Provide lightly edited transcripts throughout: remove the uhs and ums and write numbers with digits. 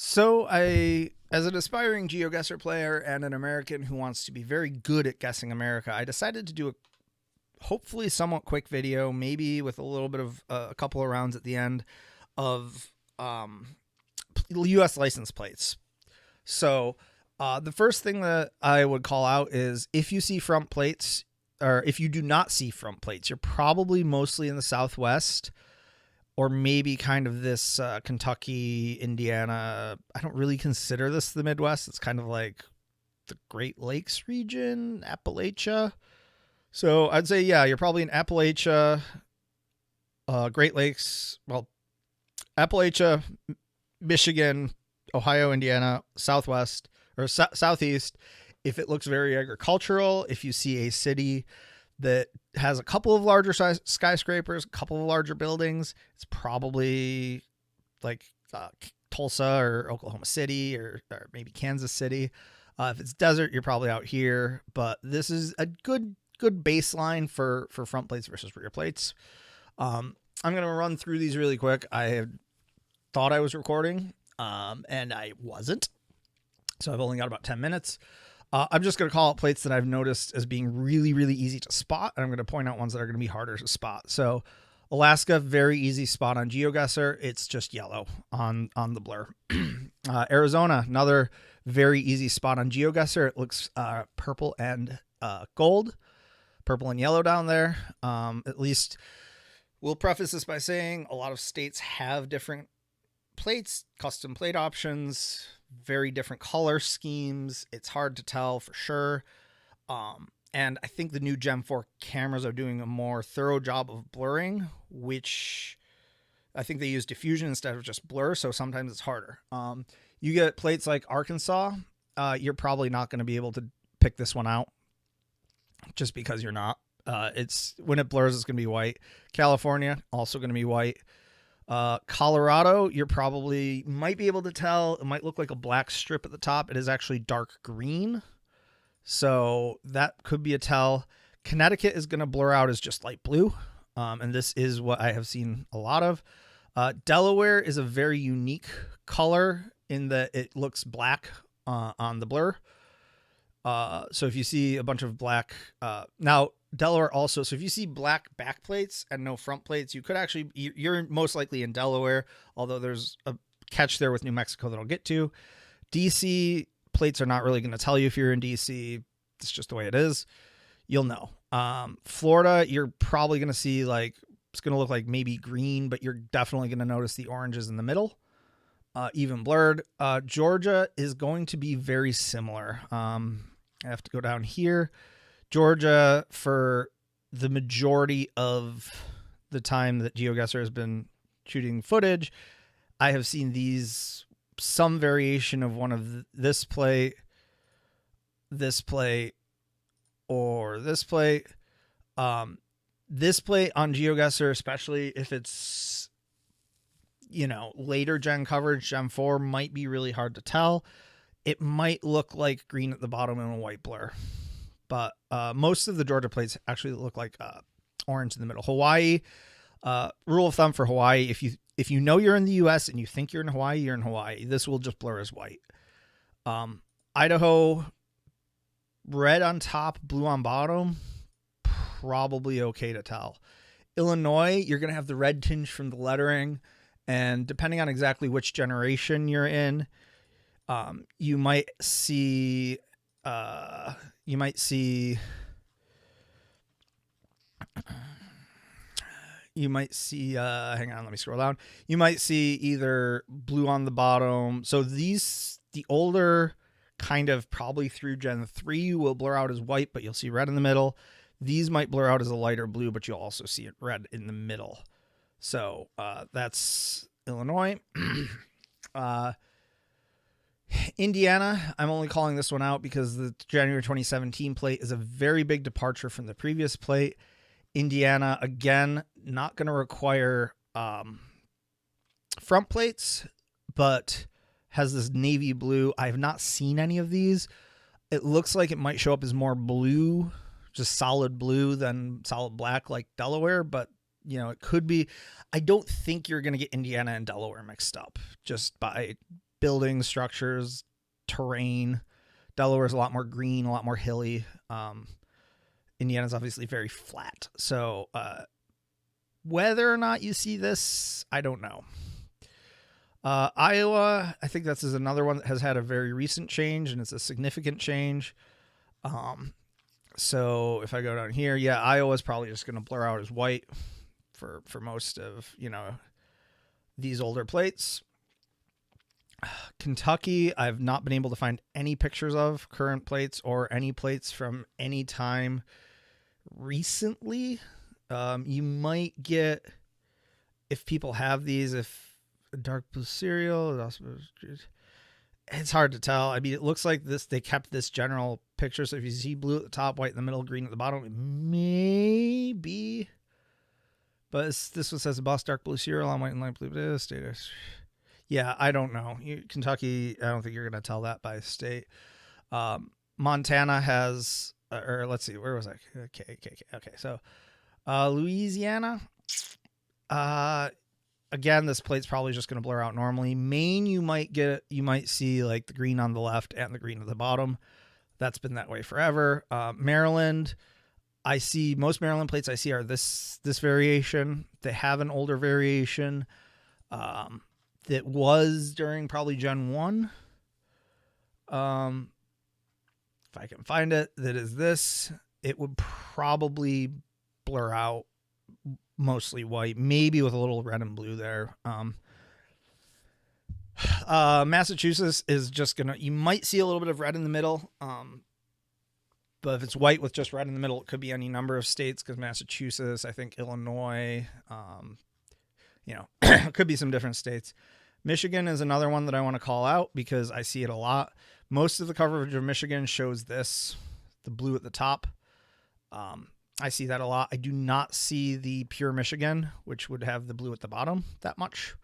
As an aspiring GeoGuessr player and an American who wants to be very good at guessing America, I decided to do a hopefully somewhat quick video, maybe with a little bit of a couple of rounds at the end of U.S. license plates. So the first thing that I would call out is if you see front plates, or if you do not see front plates, you're probably mostly in the Southwest, or maybe kind of this Kentucky, Indiana. I don't really consider this the Midwest. It's kind of like the Great Lakes region, Appalachia. So I'd say, yeah, you're probably in Appalachia, Great Lakes, well, Appalachia, Michigan, Ohio, Indiana, Southwest, or Southeast. If it looks very agricultural, if you see a city that has a couple of larger size skyscrapers, a couple of larger buildings, it's probably like Tulsa or Oklahoma City or maybe Kansas City. If it's desert, you're probably out here. But this is a good baseline for front plates versus rear plates. I'm going to run through these really quick. I thought I was recording, and I wasn't. So I've only got about 10 minutes. I'm just going to call out plates that I've noticed as being really, really easy to spot. And I'm going to point out ones that are going to be harder to spot. So Alaska, very easy spot on GeoGuessr. It's just yellow on the blur. Arizona, another very easy spot on GeoGuessr. It looks purple and gold, purple and yellow down there. At least we'll preface this by saying a lot of states have different plates, custom plate options, very different color schemes. It's hard to tell for sure. And I think the new Gen 4 cameras are doing a more thorough job of blurring, which I think they use diffusion instead of just blur. So sometimes it's harder. You get plates like Arkansas. You're probably not going to be able to pick this one out just because you're not. It's when it blurs, it's going to be white. California, also going to be white. Colorado, you're probably might be able to tell. It might look like a black strip at the top. It is actually dark green. So that could be a tell. Connecticut is going to blur out as just light blue. And this is what I have seen a lot of. Delaware is a very unique color in that it looks black on the blur. So if you see a bunch of black, now Delaware also, so if you see black back plates and no front plates, you could actually, you're most likely in Delaware, although there's a catch there with New Mexico that I'll get to. DC plates are not really going to tell you if you're in DC. It's just the way it is. You'll know. Florida, you're probably going to see like, it's going to look like maybe green, but you're definitely going to notice the oranges in the middle, even blurred. Georgia is going to be very similar. I have to go down here. Georgia, for the majority of the time that GeoGuessr has been shooting footage, I have seen some variation of one of this plate, or this plate. This plate on GeoGuessr, especially if it's, later gen coverage, Gen 4, might be really hard to tell. It might look like green at the bottom and a white blur. But most of the Georgia plates actually look like orange in the middle. Hawaii, rule of thumb for Hawaii, if you know you're in the U.S. and you think you're in Hawaii, you're in Hawaii. This will just blur as white. Idaho, red on top, blue on bottom, probably okay to tell. Illinois, you're going to have the red tinge from the lettering. And depending on exactly which generation you're in, you might see... hang on, let me scroll down. You might see either blue on the bottom. So the older kind of probably through Gen 3 will blur out as white, but you'll see red in the middle. These might blur out as a lighter blue, but you'll also see it red in the middle. So that's Illinois. Indiana, I'm only calling this one out because the January 2017 plate is a very big departure from the previous plate. Indiana, again, not going to require front plates, but has this navy blue. I have not seen any of these. It looks like it might show up as more blue, just solid blue than solid black like Delaware, but it could be. I don't think you're going to get Indiana and Delaware mixed up just by buildings, structures, terrain. Delaware is a lot more green, a lot more hilly. Indiana's obviously very flat. So whether or not you see this, I don't know. Iowa, I think this is another one that has had a very recent change, and it's a significant change. So if I go down here, yeah, Iowa's probably just going to blur out as white for most of, these older plates. Kentucky, I've not been able to find any pictures of current plates or any plates from any time recently. You might get, if people have these, if a dark blue cereal, it's hard to tell. I mean, it looks like this, they kept this general picture. So if you see blue at the top, white in the middle, green at the bottom, it may be. But this one says boss dark blue cereal on white and light blue status. Yeah, I don't know. Kentucky, I don't think you're going to tell that by state. Montana has, or let's see, where was I? Okay. So Louisiana, again, this plate's probably just going to blur out normally. Maine, you might see like the green on the left and the green at the bottom. That's been that way forever. Maryland, I see most Maryland plates I see are this variation. They have an older variation that was during probably Gen 1. If I can find it, that is this. It would probably blur out mostly white, maybe with a little red and blue there. Massachusetts is just gonna, you might see a little bit of red in the middle. But if it's white with just red in the middle, it could be any number of states, because Massachusetts, I think Illinois, it could be some different states. Michigan is another one that I want to call out because I see it a lot. Most of the coverage of Michigan shows this, the blue at the top. I see that a lot. I do not see the pure Michigan, which would have the blue at the bottom that much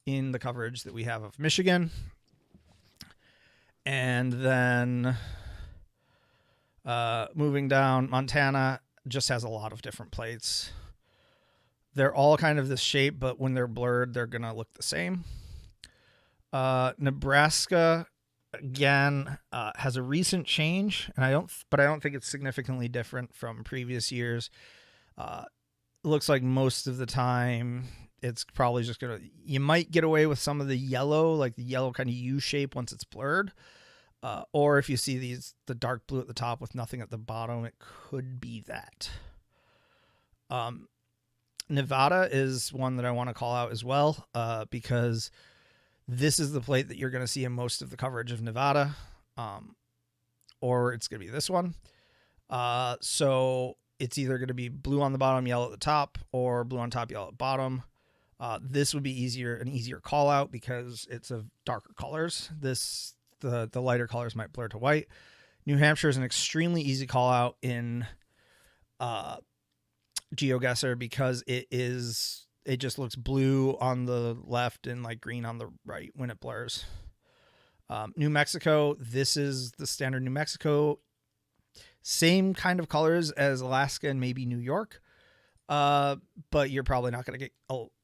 in the coverage that we have of Michigan. And then moving down, Montana just has a lot of different plates. They're all kind of this shape, but when they're blurred, they're going to look the same. Nebraska, again, has a recent change, and I don't think it's significantly different from previous years. It looks like most of the time it's probably just you might get away with some of the yellow, like the yellow kind of U shape once it's blurred. Or if you see the dark blue at the top with nothing at the bottom, it could be that. Nevada is one that I want to call out as well, because this is the plate that you're going to see in most of the coverage of Nevada, or it's going to be this one. So it's either going to be blue on the bottom, yellow at the top, or blue on top, yellow at bottom. This would be an easier call out because it's of darker colors. The lighter colors might blur to white. New Hampshire is an extremely easy call out in GeoGuessr because it just looks blue on the left and like green on the right when it blurs. New Mexico, this is the standard New Mexico. Same kind of colors as Alaska and maybe New York. But you're probably not going to get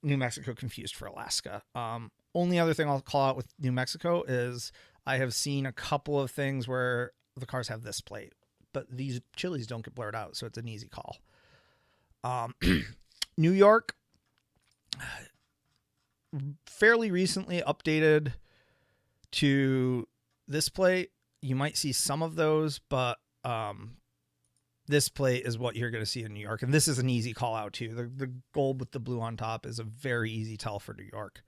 New Mexico confused for Alaska. Only other thing I'll call out with New Mexico is I have seen a couple of things where the cars have this plate, but these chilies don't get blurred out, so it's an easy call. New York, fairly recently updated to this plate. You might see some of those, but this plate is what you're going to see in New York, and this is an easy call out too. The gold with the blue on top is a very easy tell for New York.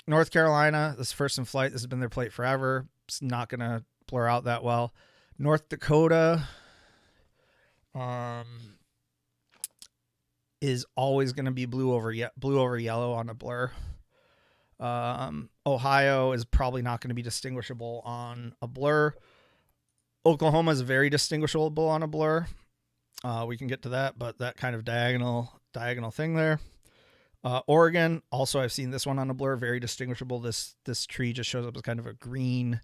North Carolina, this is first in flight. This has been their plate forever. It's not going to blur out that well. North Dakota is always going to be blue over yellow on a blur. Ohio is probably not going to be distinguishable on a blur. Oklahoma is very distinguishable on a blur. We can get to that, but that kind of diagonal thing there. Oregon, also I've seen this one on a blur, very distinguishable. This tree just shows up as kind of a green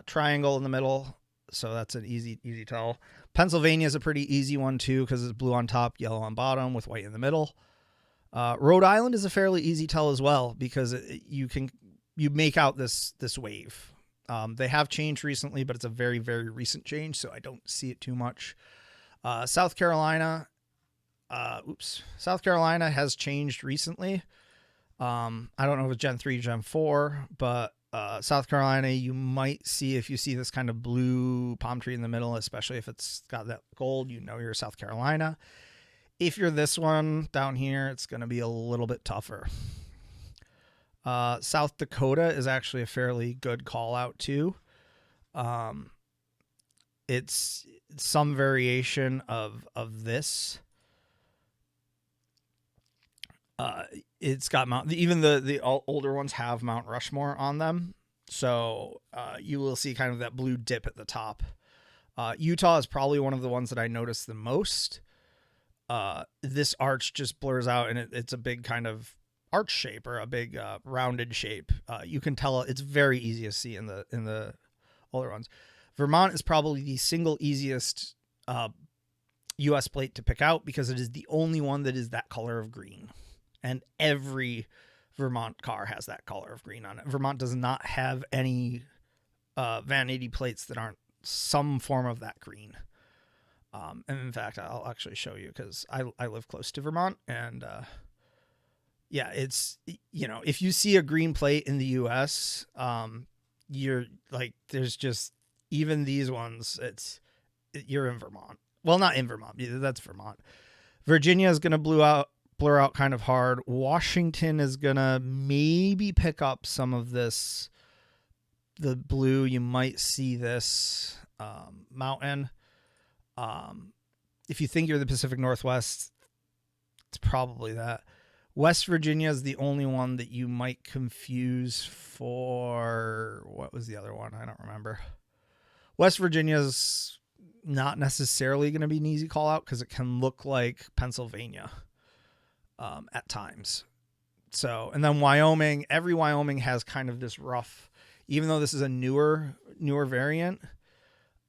triangle in the middle, so that's an easy tell. Pennsylvania is a pretty easy one too because it's blue on top, yellow on bottom with white in the middle. Rhode Island is a fairly easy tell as well because you can you make out this wave. They have changed recently, but it's a very, very recent change, so I don't see it too much. South Carolina has changed recently. I don't know if it's Gen 3, Gen 4, but South Carolina, you might see, if you see this kind of blue palm tree in the middle, especially if it's got that gold, you know you're South Carolina. If you're this one down here, it's going to be a little bit tougher. South Dakota is actually a fairly good call out too. It's some variation of this. It's got even the older ones have Mount Rushmore on them. So you will see kind of that blue dip at the top. Utah is probably one of the ones that I noticed the most. This arch just blurs out, and it's a big kind of arch shape, or a big rounded shape. You can tell it's very easy to see in the older ones. Vermont is probably the single easiest U.S. plate to pick out because it is the only one that is that color of green. And every Vermont car has that color of green on it. Vermont does not have any vanity plates that aren't some form of that green. And in fact, I'll actually show you because I live close to Vermont, and yeah, it's, you know, if you see a green plate in the U.S., you're like, there's just, even these ones, you're in Vermont. Well, not in Vermont, that's Vermont. Virginia is going to blur out kind of hard. Washington is going to maybe pick up some of this, the blue. You might see this mountain. If you think you're the Pacific Northwest, it's probably that. West Virginia is the only one that you might confuse for, what was the other one? I don't remember. West Virginia is not necessarily going to be an easy call out because it can look like Pennsylvania at times. So, and then Wyoming, every Wyoming has kind of this rough, even though this is a newer variant.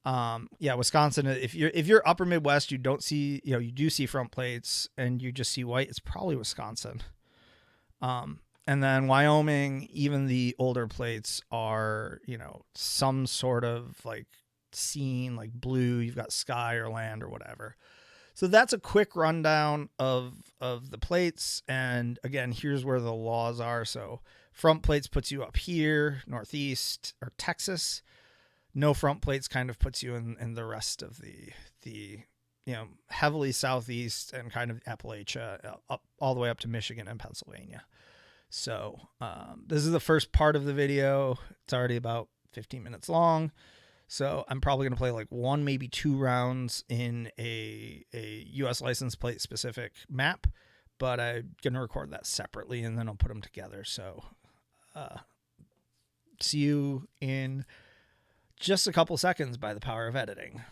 Yeah, Wisconsin, if you're upper Midwest, you don't see, you know, you do see front plates and you just see white, it's probably Wisconsin. And then Wyoming, even the older plates are, you know, some sort of like scene, like blue, you've got sky or land or whatever. So that's a quick rundown of the plates. And again, here's where the laws are. So front plates puts you up here, Northeast or Texas. No front plates kind of puts you in the rest of the you know, heavily Southeast and kind of Appalachia, up all the way up to Michigan and Pennsylvania. So this is the first part of the video. It's already about 15 minutes long. So I'm probably going to play like 1, maybe 2 rounds in a U.S. license plate specific map, but I'm going to record that separately and then I'll put them together. So see you in just a couple seconds by the power of editing.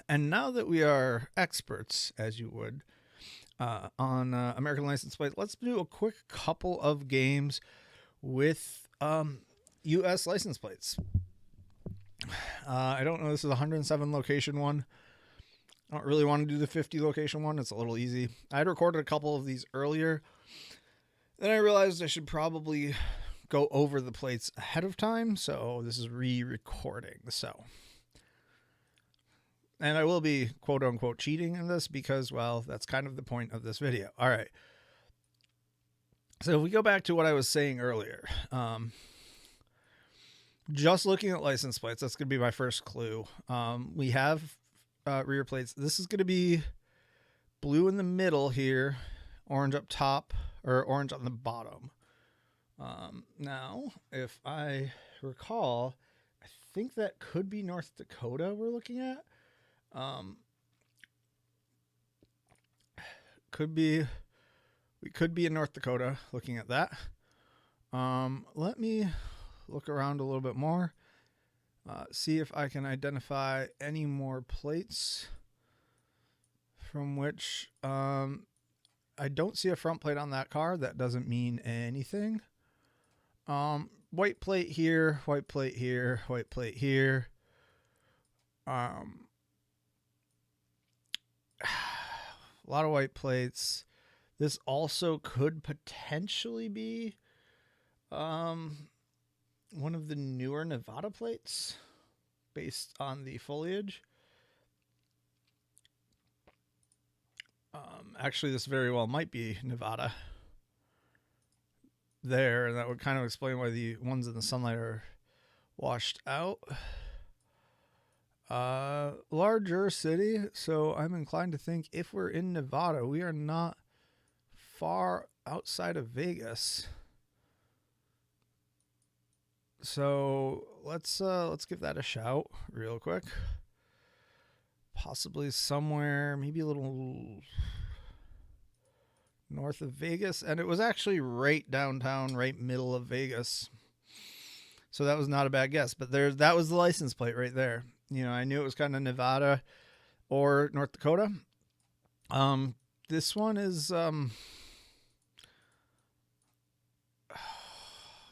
And now that we are experts, as you would, on American license plate, let's do a quick couple of games with U.S. license plates. I don't know. This is a 107 location one. I don't really want to do the 50 location one. It's a little easy. I had recorded a couple of these earlier. Then I realized I should probably go over the plates ahead of time. So this is re-recording. And I will be quote unquote cheating in this because, well, that's kind of the point of this video. All right. So if we go back to what I was saying earlier, just looking at license plates, that's going to be my first clue. We have rear plates. This is going to be blue in the middle here, orange up top, or orange on the bottom. Now, if I recall, I think that could be North Dakota we're looking at. We could be in North Dakota looking at that. Let me look around a little bit more, see if I can identify any more plates from which, I don't see a front plate on that car. That doesn't mean anything. White plate here, white plate here, white plate here. A lot of white plates. This also could potentially be One of the newer Nevada plates based on the foliage. Actually, this very well might be Nevada. There, and that would kind of explain why the ones in the sunlight are washed out. Larger city, so I'm inclined to think if we're in Nevada, we are not far outside of Vegas. So let's give that a shout real quick. Possibly somewhere, maybe a little north of Vegas, and it was actually right downtown, right middle of Vegas. So that was not a bad guess, but that was the license plate right there. You know, I knew it was kind of Nevada or North Dakota. This one is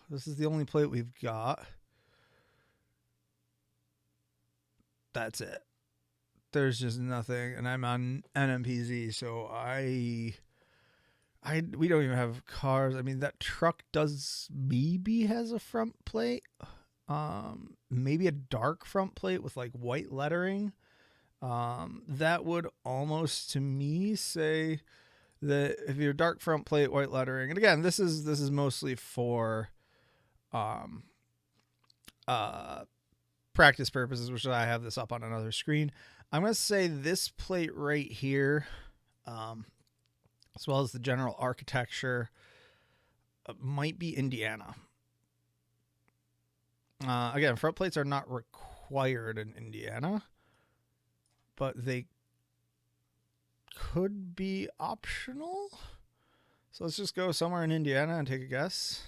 this is the only plate we've got. That's it. There's just nothing, and I'm on NMPZ, so we don't even have cars. I mean, that truck does maybe has a front plate. Maybe a dark front plate with like white lettering. That would almost to me say that if you're dark front plate, white lettering, and again, this is mostly for practice purposes, which I have this up on another screen. I'm going to say this plate right here, as well as the general architecture, might be Indiana. Again, front plates are not required in Indiana, but they could be optional. So let's just go somewhere in Indiana and take a guess.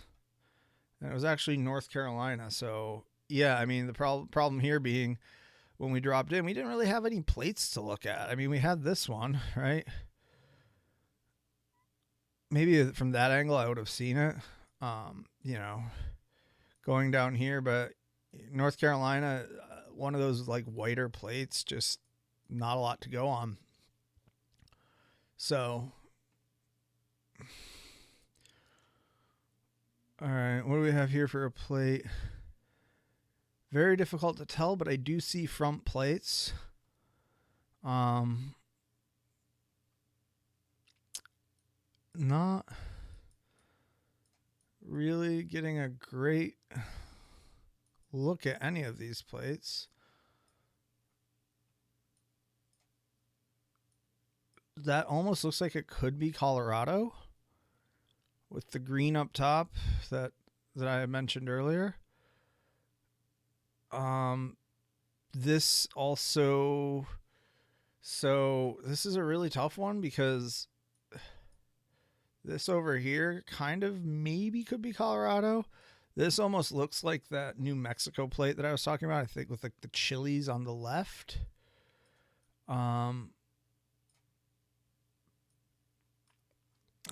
And it was actually North Carolina. So yeah, I mean, the problem here being when we dropped in, we didn't really have any plates to look at. I mean, we had this one, right? Maybe from that angle I would have seen it, you know, going down here. But North Carolina, one of those like whiter plates, just not a lot to go on. So, all right, what do we have here for a plate? Very difficult to tell, but I do see front plates. Not really getting a great look at any of these plates. That almost looks like it could be Colorado with the green up top that I mentioned earlier. This also, so this is a really tough one because this over here kind of maybe could be Colorado. This almost looks like that New Mexico plate that I was talking about, I think, with like the chilies on the left. I'm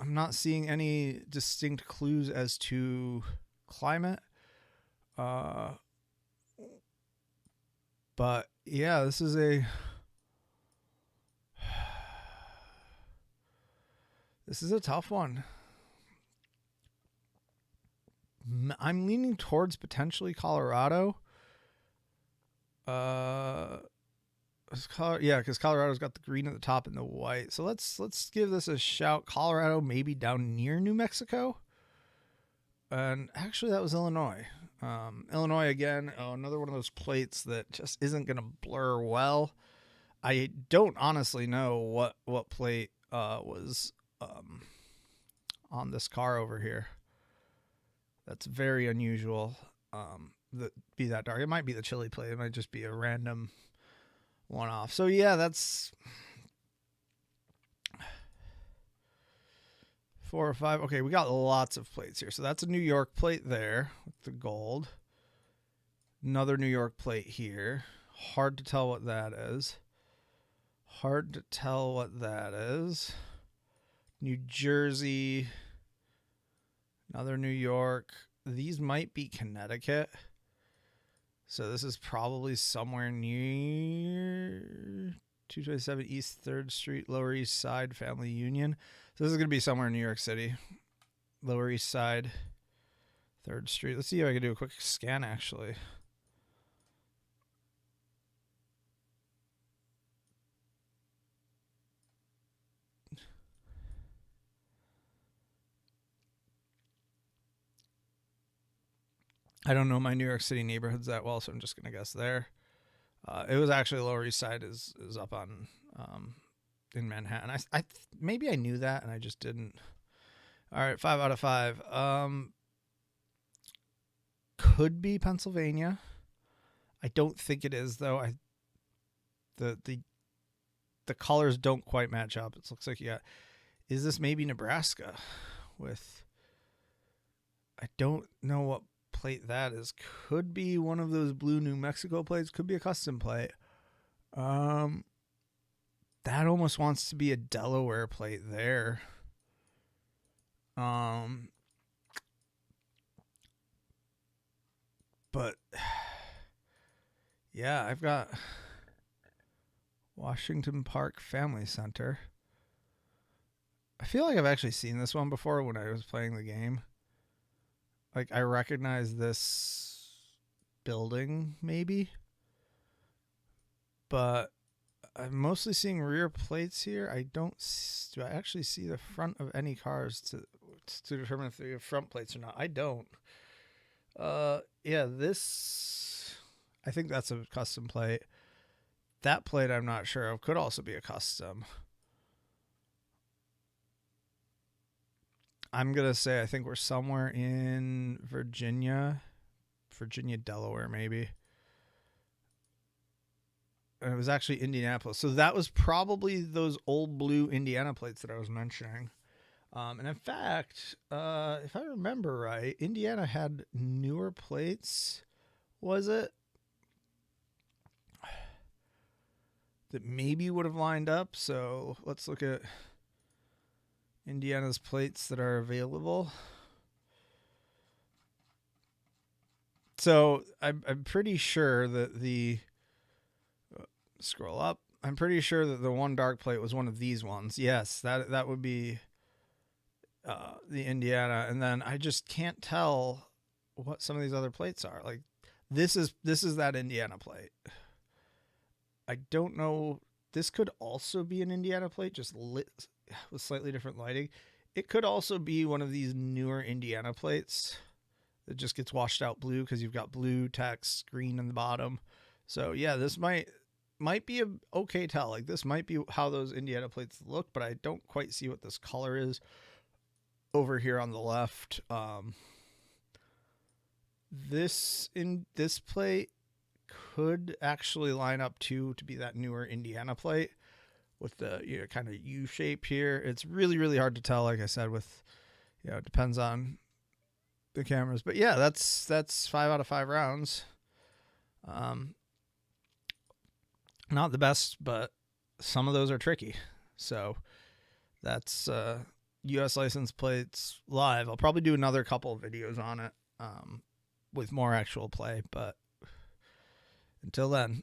not seeing any distinct clues as to climate. But yeah, this is a tough one. I'm leaning towards potentially Colorado. Yeah, because Colorado's got the green at the top and the white. So let's give this a shout. Colorado, maybe down near New Mexico. And actually, that was Illinois. Illinois again, another one of those plates that just isn't going to blur well. I don't honestly know what plate was on this car over here. That's very unusual. Be that dark. It might be the chili plate. It might just be a random one-off. So yeah, that's 4 or 5. Okay, we got lots of plates here. So that's a New York plate there with the gold. Another New York plate here. Hard to tell what that is. New Jersey. Another New York. These might be Connecticut. So this is probably somewhere near 227 East 3rd Street, Lower East Side, Family Union. So this is going to be somewhere in New York City. Lower East Side, 3rd Street. Let's see if I can do a quick scan, actually. I don't know my New York City neighborhoods that well, so I'm just going to guess there. It was actually Lower East Side is up on in Manhattan. I maybe I knew that and I just didn't. All right, 5 out of 5. Could be Pennsylvania. I don't think it is though. The colors don't quite match up. It looks like you got. Is this maybe Nebraska? With I don't know what plate that is. Could be one of those blue New Mexico plates. Could be a custom plate. That almost wants to be a Delaware plate there. But yeah, I've got Washington Park Family Center. I feel like I've actually seen this one before when I was playing the game. Like, I recognize this building, maybe. But I'm mostly seeing rear plates here. Do I actually see the front of any cars to determine if they're front plates or not? I don't. Yeah, this... I think that's a custom plate. That plate I'm not sure of. Could also be a custom. I'm going to say I think we're somewhere in Virginia, Delaware, maybe. And it was actually Indianapolis. So that was probably those old blue Indiana plates that I was mentioning. And in fact, if I remember right, Indiana had newer plates, was it? That maybe would have lined up. So let's look at Indiana's plates that are available. So I'm pretty sure that scroll up. I'm pretty sure that the one dark plate was one of these ones. Yes, that would be the Indiana. And then I just can't tell what some of these other plates are. Like this is that Indiana plate. I don't know. This could also be an Indiana plate, just lit with slightly different lighting. It could also be one of these newer Indiana plates that just gets washed out blue because you've got blue text, green in the bottom. So yeah, this might be a okay tell. Like this might be how those Indiana plates look, but I don't quite see what this color is over here on the left. This plate could actually line up to be that newer Indiana plate with the kind of U shape here. It's really, really hard to tell. Like I said, with it depends on the cameras. But yeah, that's 5 out of 5 rounds. Not the best, but some of those are tricky. So that's U.S. license plates live. I'll probably do another couple of videos on it with more actual play. But until then.